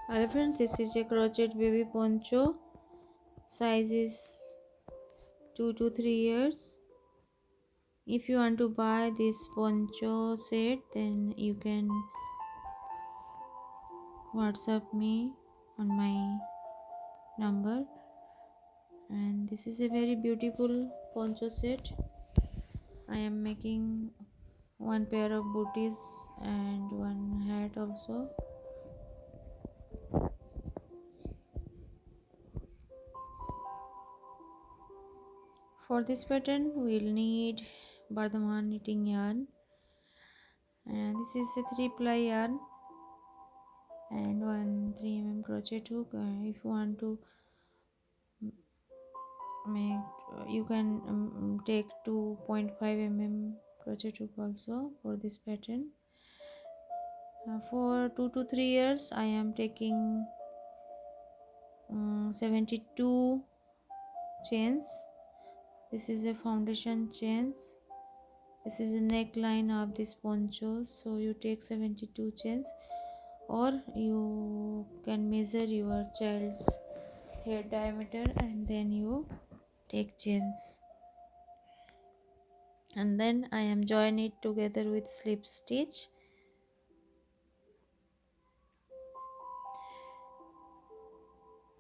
Hello friends, this is a crochet baby poncho. Size is 2 to 3 years. If you want to buy this poncho set, then you can WhatsApp me on my number. And this is a very beautiful poncho set. I am making one pair of booties and one hat also. For this pattern, we'll need Bardhaman knitting yarn, and this is a 3-ply yarn and one 3 mm crochet hook. If you want to make, you can take 2.5 mm crochet hook also for this pattern. For 2 to 3 years I am taking 72 chains. This is a foundation chains. This is a neckline of this poncho, so you take 72 chains, or you can measure your child's hair diameter and then you take chains. And then I am join it together with slip stitch.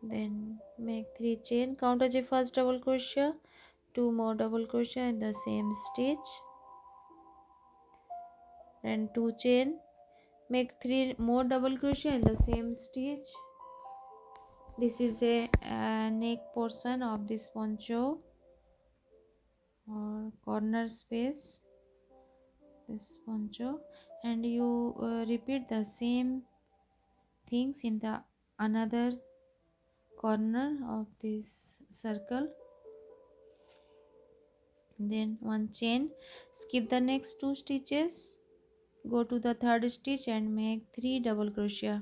Then make 3 chain, count as a first double crochet, 2 more double crochet in the same stitch, and 2 chain, make 3 more double crochet in the same stitch. This is a neck portion of this poncho or corner space, this poncho, and you repeat the same things in the another corner of this circle. Then one chain, skip the next 2 stitches, go to the 3rd stitch and make 3 double crochet.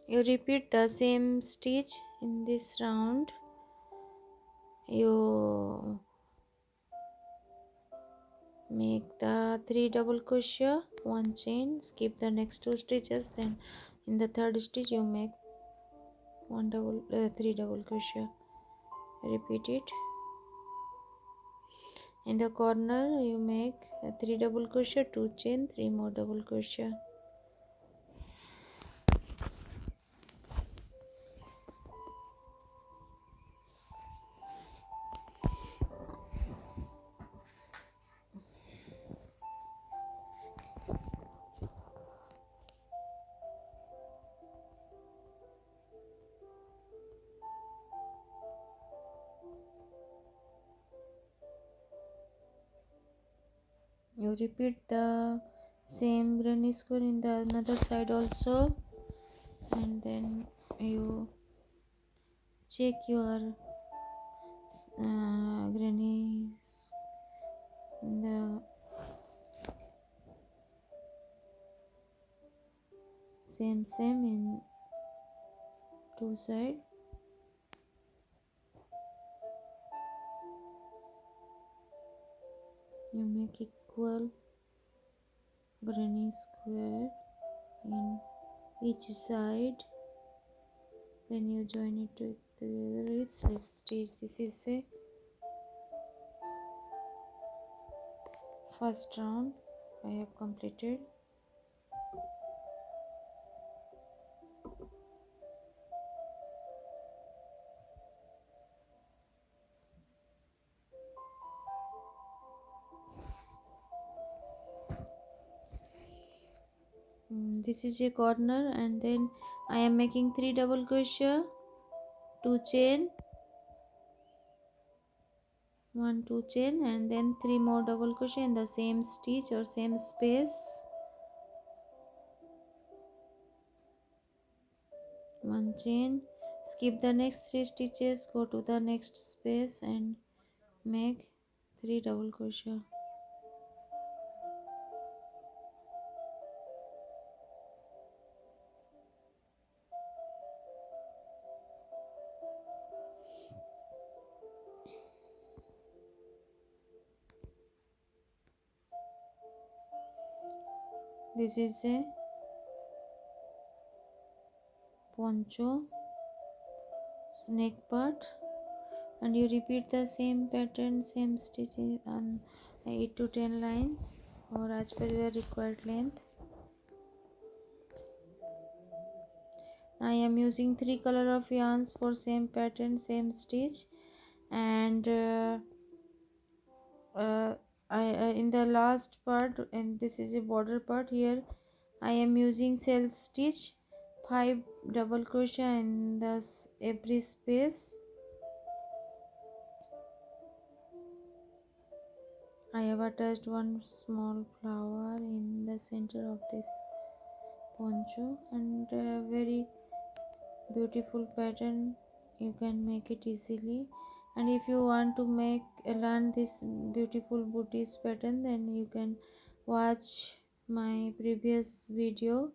You repeat the same stitch in this round. You make the 3 double crochet, one chain, skip the next 2 stitches, then in the 3rd stitch you make 3 double crochet. Repeat it. In the corner you make 3 double crochet, 2 chain, 3 more double crochet. You repeat the same granny square in the another side also, and then you check your granny in the same in 2 sides. You make equal granny square in each side, then you join it together with slip stitch. This is a first round I have completed. This is a corner, and then I am making 3 double crochet, 2 chain, 1 2 chain, and then 3 more double crochet in the same stitch or same space, 1 chain, skip the next 3 stitches, go to the next space and make 3 double crochet. This is a poncho neck part, and you repeat the same pattern, same stitches on 8 to 10 lines or as per your required length. I am using 3 color of yarns for same pattern, same stitch, and in the last part, and this is a border part, here I am using self stitch 5 double crochet in this every space. I have attached one small flower in the center of this poncho, and a very beautiful pattern. You can make it easily, and if you want to learn this beautiful booties pattern, then you can watch my previous video.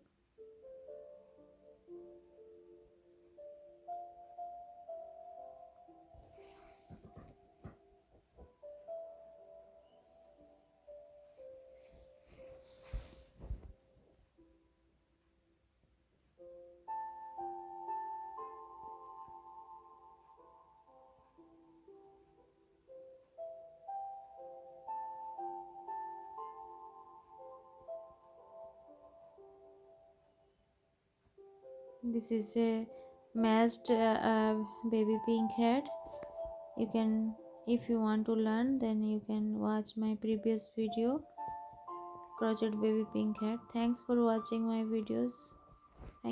This is a matched baby pink head. You can, if you want to learn, then you can watch my previous video, crochet baby pink head. Thanks for watching my videos.